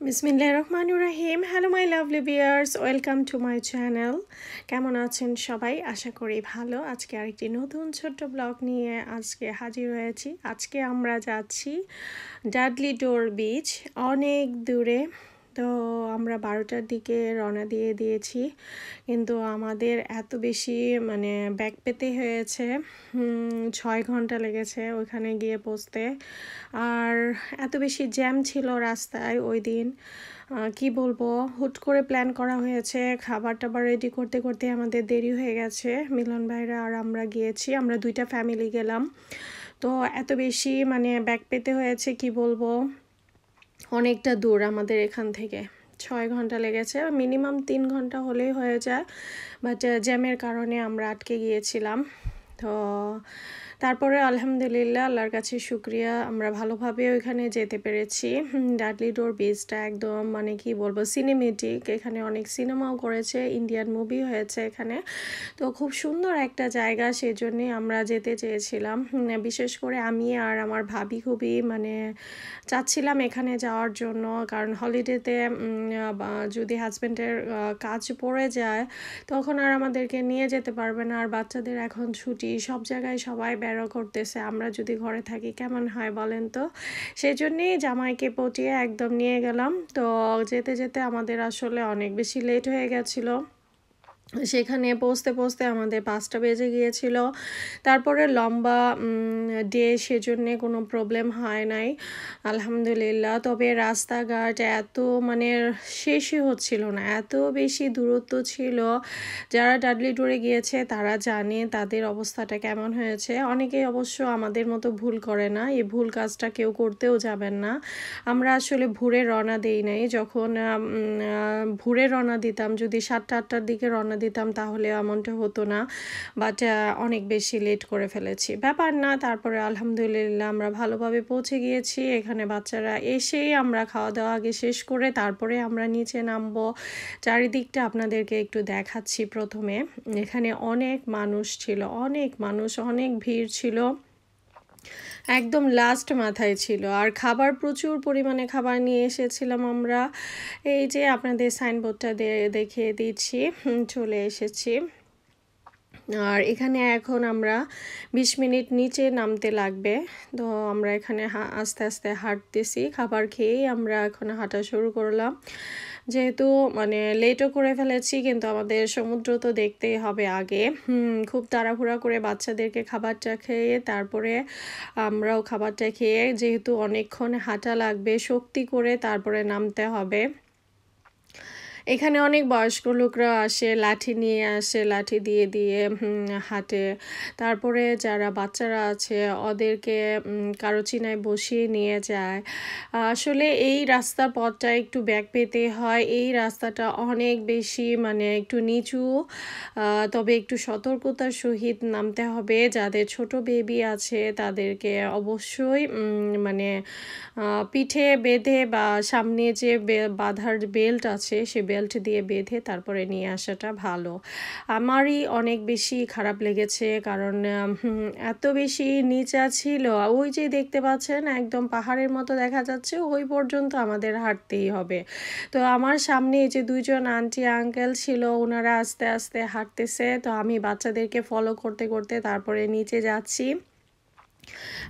বিসমিল্লাহিররহমানিররহিম। Hello my lovely viewers, welcome to my channel. কেমন আছেন সবাই? আশা করি ভালো। আজকে আরেকটি নতুন ছোট্ট ব্লগ নিয়ে আজকে হাজির হয়েছি। আজকে আমরা যাচ্ছি ডাডলি ডোর বিচ, অনেক দূরে। তো আমরা 12টার দিকে রওনা দিয়েছি, কিন্তু আমাদের এত বেশি ব্যাগ পেতে হয়েছে, 6 ঘন্টা লেগেছে ওইখানে গিয়ে পৌঁছতে। আর এত বেশি জ্যাম ছিল রাস্তায় ওই দিন, কি বলবো, হুট করে প্ল্যান করা হয়েছে। খাবার টাবার রেডি করতে করতে আমাদের দেরি হয়ে গেছে। মিলন ভাইরা আর আমরা গিয়েছি, আমরা 2টা ফ্যামিলি গেলাম। তো এত বেশি ব্যাগ পেতে হয়েছে, কি বলবো, অনেকটা দূর আমাদের এখান থেকে। 6 ঘন্টা লেগেছে, মিনিমাম 3 ঘন্টা হলেই হয়ে যায়, বাট জ্যামের কারণে আমরা আটকে গিয়েছিলাম। তো তারপরে আলহামদুলিল্লাহ, আল্লাহর কাছে শুক্রিয়া, আমরা ভালোভাবে ওইখানে যেতে পেরেছি। ডাডলি ডোর বিচটা একদম কি বলবো, সিনেমেটিক। এখানে অনেক সিনেমাও করেছে, ইন্ডিয়ান মুভি হয়েছে এখানে। তো খুব সুন্দর একটা জায়গা, সেই জন্যে আমরা যেতে চেয়েছিলাম। বিশেষ করে আমি আর আমার ভাবি খুবই চাচ্ছিলাম এখানে যাওয়ার জন্য, কারণ হলিডেতে যদি হাজব্যান্ডের কাজ পড়ে যায় তখন আর আমাদেরকে নিয়ে যেতে পারবে না। আর বাচ্চাদের এখন ছুটি, সব জায়গায় সবাই বেরো করতেছে, আমরা যদি ঘরে থাকি কেমন হয় বলেন তো। সেই জন্যেই জামাইকে পটিয়ে একদম নিয়ে গেলাম। তো যেতে যেতে আমাদের আসলে অনেক বেশি লেট হয়ে গেছিলো। সেখানে পৌঁছতে পৌঁছতে আমাদের 5টা বেজে গিয়েছিল। তারপরে লম্বা ডে, সেজন্যে কোনো প্রবলেম হয় নাই আলহামদুলিল্লাহ। তবে রাস্তাঘাট এত শেষই হচ্ছিল না, এত বেশি দূরত্ব ছিল। যারা ডাডলি ট্যুরে গিয়েছে তারা জানে তাদের অবস্থাটা কেমন হয়েছে। অনেকেই অবশ্য আমাদের মতো ভুল করে না, এই ভুল কাজটা কেউ করতেও যাবেন না। আমরা আসলে ভোরে রওনা দেই নাই। যখন ভোরে রওনা দিতাম, যদি 7টা-8টার দিকে রওনা দিতাম তাহলে এমনটা হতো না, বাট অনেক বেশি লেট করে ফেলেছি। ব্যাপার না, তারপরে আলহামদুলিল্লাহ আমরা ভালোভাবে পৌঁছে গিয়েছি। এখানে বাচ্চারা এসেই আমরা খাওয়া দাওয়া আগে শেষ করে তারপরে আমরা নিচে নামবো। চারিদিকটা আপনাদেরকে একটু দেখাচ্ছি। প্রথমে এখানে অনেক মানুষ ছিল, অনেক মানুষ, অনেক ভিড় ছিল, একদম লাস্ট মাথায় ছিল। আর খাবার, প্রচুর পরিমাণে খাবার নিয়ে এসেছিলাম আমরা। এই যে আপনাদের সাইনবোর্ডটা দেখিয়ে দিচ্ছি, চলে এসেছি। আর এখানে এখন আমরা 20 মিনিট নিচে নামতে লাগবে। তো আমরা এখানে আস্তে আস্তে হাঁটতেছি, খাবার খেয়েই আমরা এখন হাঁটা শুরু করলাম। যেহেতু লেটও করে ফেলেছি, কিন্তু আমাদের সমুদ্র তো দেখতেই হবে আগে। খুব তাড়াহুড়া করে বাচ্চাদেরকে খাবারটা খেয়ে তারপরে আমরাও খাবারটা খেয়ে, যেহেতু অনেকক্ষণ হাঁটা লাগবে, শক্তি করে তারপরে নামতে হবে। এখানে অনেক বয়স্ক লোকরা আসে, লাঠি নিয়ে আসে, লাঠি দিয়ে দিয়ে হাঁটে। তারপরে যারা বাচ্চারা আছে ওদেরকে কারোচিনায় বসিয়ে নিয়ে যায়। আসলে এই রাস্তার পথটা একটু ব্যাক পেতে হয়। এই রাস্তাটা অনেক বেশি একটু নিচু, তবে একটু সতর্কতার সহিত নামতে হবে। যাদের ছোট বেবি আছে তাদেরকে অবশ্যই পিঠে বেঁধে বা সামনে যে বাঁধার বেল্ট আছে সে বেল্ট দিয়ে বেঁধে তারপরে নিয়ে আসাটা ভালো। আমারই অনেক বেশি খারাপ লেগেছে, কারণ এত বেশি নিচা ছিল। ওই যে দেখতে পাচ্ছেন একদম পাহাড়ের মতো দেখা যাচ্ছে, ওই পর্যন্ত আমাদের হাঁটতেই হবে। তো আমার সামনে এই যে 2জন আন্টি আঙ্কেল ছিল, ওনারা আস্তে আস্তে হাঁটতেছে। তো আমি বাচ্চাদেরকে ফলো করতে করতে তারপরে নিচে যাচ্ছি।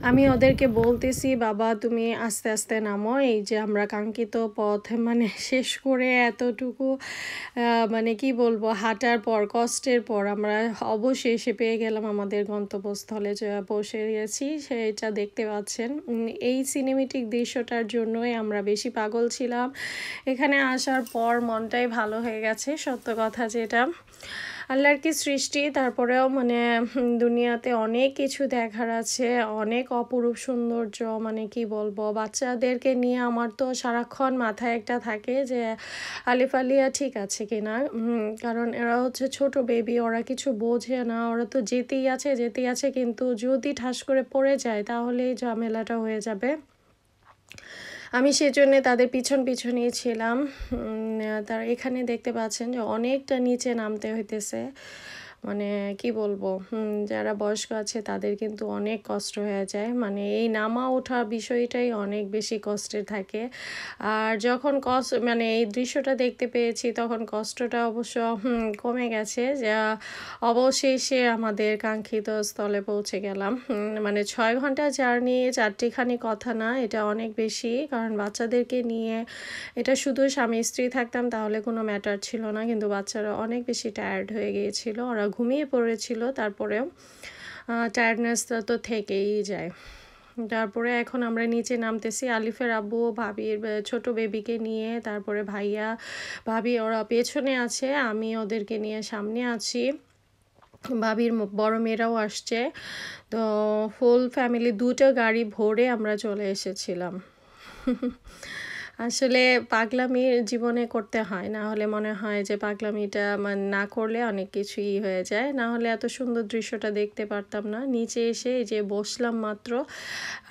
আমি ওদেরকে বলতেছি, বাবা তুমি আস্তে আস্তে নামো। এই যে আমরা কাঙ্ক্ষিত পথ শেষ করে এতটুকু কি বলবো, হাঁটার পর, কষ্টের পর আমরা অবশেষে পেয়ে গেলাম আমাদের গন্তব্যস্থলে, পৌঁছে গেছি। সেটা দেখতে পাচ্ছেন। এই সিনেমেটিক দৃশ্যটার জন্যই আমরা বেশি পাগল ছিলাম। এখানে আসার পর মনটাই ভালো হয়ে গেছে, সত্য কথা যেটা। আল্লাহর কি সৃষ্টি। তারপরেও দুনিয়াতে অনেক কিছু দেখার আছে, অনেক অপরূপ সৌন্দর্য, কি বলবো। বাচ্চাদেরকে নিয়ে আমার তো সারাক্ষণ মাথায় একটা থাকে যে আলিফ আলিয়া ঠিক আছে কিনা, কারণ এরা হচ্ছে ছোট বেবি, ওরা কিছু বোঝে না, ওরা তো যেতেই আছে, কিন্তু যদি ঠাস করে পড়ে যায় তাহলেই ঝামেলাটা হয়ে যাবে। আমি সেজন্য তাদের পিছনেই ছিলাম। তার এখানে দেখতে পাচ্ছেন যে অনেকটা নিচে নামতে হইতেছে। মানে কি বলবো, যারা বয়স্ক আছে তাদের কিন্তু অনেক কষ্ট হয়ে যায়, মানে এই নামা ওঠা বিষয়টাই অনেক বেশি কষ্টের থাকে। আর যখন মানে এই দৃশ্যটা দেখতে পেয়েছি তখন কষ্টটা অবশ্য কমে গেছে, যা অবশেষে আমাদের কাঙ্ক্ষিত স্থলে পৌঁছে গেলাম। মানে 6 ঘন্টা জার্নি, চারটিখানি কথা না, এটা অনেক বেশি। কারণ বাচ্চাদেরকে নিয়ে এটা শুধু স্বামী স্ত্রী থাকতাম তাহলে কোনো ম্যাটার ছিল না, কিন্তু বাচ্চারা অনেক বেশি টায়ার্ড হয়ে গিয়েছিল, ওরা ঘুমিয়ে পড়েছিল, তারপরেও টায়ার্ডনেসটা তো থেকেই যায়। তারপরে এখন আমরা নিচে নামতেছি, আলিফের আব্বু ভাবির ছোট বেবিকে নিয়ে, তারপরে ভাইয়া ভাবি ওরা পেছনে আছে, আমি ওদেরকে নিয়ে সামনে আছি, ভাবির বড় মেয়েরাও আসছে। তো ফুল ফ্যামিলি 2টা গাড়ি ভরে আমরা চলে এসেছিলাম। আসলে পাগলামি জীবনে করতে হয়, না হলে মনে হয় যে পাগলামিটা মানে না করলে অনেক কিছুই হয়ে যায়, না হলে এত সুন্দর দৃশ্যটা দেখতে পারতাম না। নিচে এসে এই যে বসলাম মাত্র,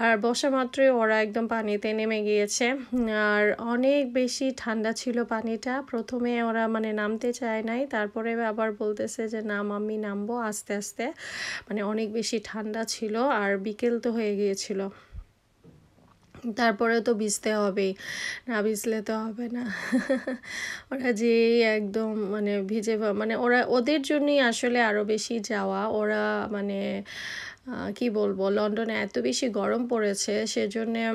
আর বসা মাত্রই ওরা একদম পানিতে নেমে গিয়েছে। আর অনেক বেশি ঠান্ডা ছিল পানিটা, প্রথমে ওরা মানে নামতে চায় নাই, তারপরে আবার বলতেছে যে না মাম্মি নামবো আস্তে আস্তে, মানে অনেক বেশি ঠান্ডা ছিল আর বিকেল তো হয়ে গিয়েছিল। তারপরে তো ভিজতে হবেই, না ভিজলে তো হবে না। ওরা যে একদম মানে ভিজে মানে ওরা ওদের জন্যই আসলে আরও বেশি যাওয়া। ওরা মানে কি বলবো, লন্ডনে এত বেশি গরম পড়েছে, সেজন্যে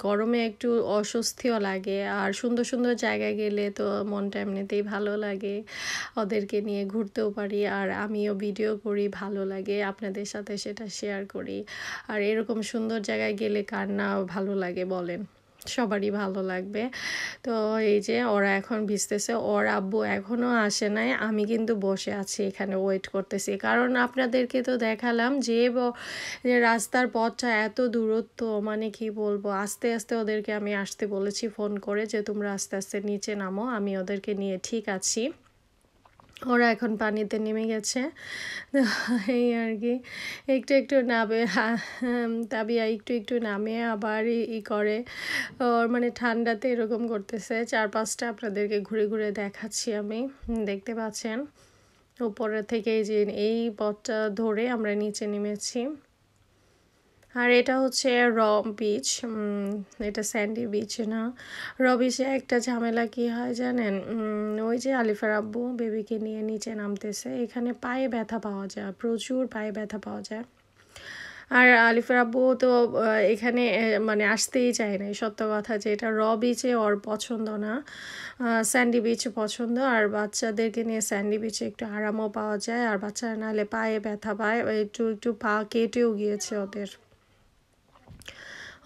গরমে একটু অস্বস্তিও লাগে। আর সুন্দর সুন্দর জায়গায় গেলে তো মনটা এমনিতেই ভালো লাগে, ওদেরকে নিয়ে ঘুরতেও পারি, আর আমিও ভিডিও করি, ভালো লাগে, আপনাদের সাথে সেটা শেয়ার করি। আর এরকম সুন্দর জায়গায় গেলে কার না ভালো লাগে বলেন, সবারই ভালো লাগবে। তো এই যে ওরা এখন ভিজতেছে, ওর আব্বু এখনও আসে নাই, আমি কিন্তু বসে আছি এখানে ওয়েট করতেছি। কারণ আপনাদেরকে তো দেখালাম যে রাস্তার পথটা এত দূরত্ব, মানে কি বলবো, আস্তে আস্তে ওদেরকে আমি আসতে বলেছি ফোন করে যে তোমরা আস্তে আস্তে নিচে নামো, আমি ওদেরকে নিয়ে ঠিক আছি। ওরা এখন পানিতে নেমে গেছে, এই আর কি। একটু একটু নামে, তাবিয়া একটু একটু নামে আবার করে, ওর মানে ঠান্ডাতে এরকম করতেছে। 4-5টা আপনাদেরকে ঘুরে ঘুরে দেখাচ্ছি আমি, দেখতে পাচ্ছেন উপরে থেকে যে এই পথটা ধরে আমরা নিচে নেমেছি। আর এটা হচ্ছে র বিচ, এটা স্যান্ডি বিচ না। র বিচে একটা ঝামেলা কি হয় জানেন, ওই যে আলিফার আব্বু বেবিকে নিয়ে নিচে নামতেছে, এখানে পায়ে ব্যথা পাওয়া যায়, প্রচুর পায়ে ব্যথা পাওয়া যায়। আর আলিফার আব্বু তো এখানে মানে আসতেই চায় না, সত্য কথা, যে এটা র বিচে ওর পছন্দ না, স্যান্ডি বিচ পছন্দ। আর বাচ্চাদেরকে নিয়ে স্যান্ডি বিচে একটু আরামও পাওয়া যায়, আর বাচ্চারা নাহলে পায়ে ব্যথা পায়, একটু একটু পা কেটেও গিয়েছে ওদের,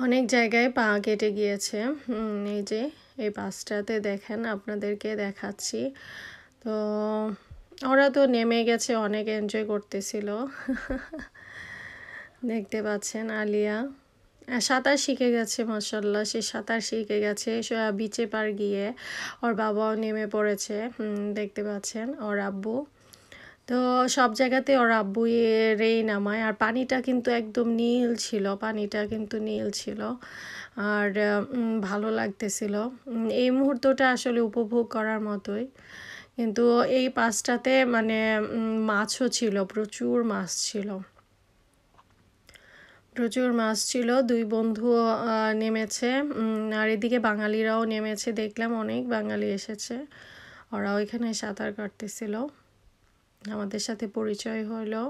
অনেক জায়গায় পা কেটে গিয়েছে। এই যে এই পাশটাতে দেখেন, আপনাদেরকে দেখাচ্ছি। তো ওরা তো নেমে গেছে, অনেক এনজয় করতেছিল। দেখতে পাচ্ছেন আলিয়া সাঁতার শিখে গেছে, মাশাল্লাহ, সে সাঁতার শিখে গেছে বিচে পার গিয়ে। ওর বাবাও নেমে পড়েছে, দেখতে পাচ্ছেন ওর আব্বু। তো সব জায়গাতে ওর আব্বু রেই নামায়। আর পানিটা কিন্তু একদম নীল ছিল, পানিটা কিন্তু নীল ছিল, আর ভালো লাগতেছিল। এই মুহূর্তটা আসলে উপভোগ করার মতোই। কিন্তু এই পাশটাতে মানে মাছও ছিল, প্রচুর মাছ ছিল, প্রচুর মাছ ছিল। 2 বন্ধু নেমেছে, আর এদিকে বাঙালিরাও নেমেছে, দেখলাম অনেক বাঙালি এসেছে, ওরাও এখানে সাঁতার কাটতেছিল, আমাদের সাথে পরিচয় হলো।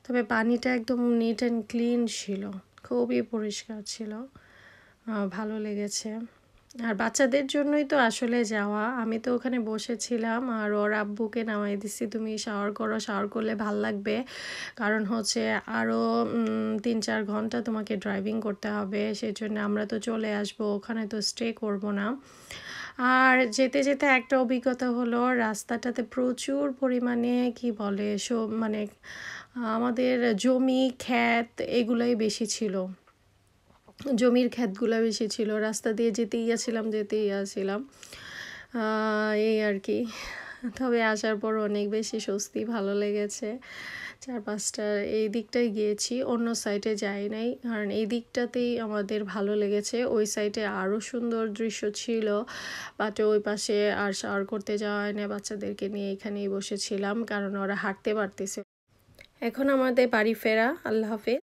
তবে পানিটা একদম নিট অ্যান্ড ক্লিন ছিল, খুবই পরিষ্কার ছিল, ভালো লেগেছে। আর বাচ্চাদের জন্যই তো আসলে যাওয়া। আমি তো ওখানে বসেছিলাম আর ওর আব্বুকে নামাই দিছি, তুমি শাওয়ার করো, শাওয়ার করলে ভাল লাগবে, কারণ হচ্ছে আরও 3-4 ঘন্টা তোমাকে ড্রাইভিং করতে হবে, সেজন্য আমরা তো চলে আসবো, ওখানে তো স্টে করব না। আর যেতে যেতে একটা অভিজ্ঞতা হলো, রাস্তাটাতে প্রচুর পরিমাণে কি বলে সব মানে আমাদের জমি ক্ষেত এগুলাই বেশি ছিল, জমির ক্ষেতগুলো বেশি ছিল, রাস্তা দিয়ে যেতেই আসছিলাম, এই আর কি। তবে আসার পর অনেক বেশি স্বস্তি, ভালো লেগেছে। চারপাশটা এই দিকটাই গিয়েছি, অন্য সাইডে যাই নাই, কারণ এই দিকটাতেই আমাদের ভালো লেগেছে। ওই সাইডে আরও সুন্দর দৃশ্য ছিল, বাট ওই পাশে আর শাওয়ার করতে যাওয়া হয় না। বাচ্চাদেরকে নিয়ে এখানেই বসেছিলাম, কারণ ওরা হাঁটতে পারতেছে। এখন আমাদের বাড়ি ফেরা। আল্লাহ হাফেজ।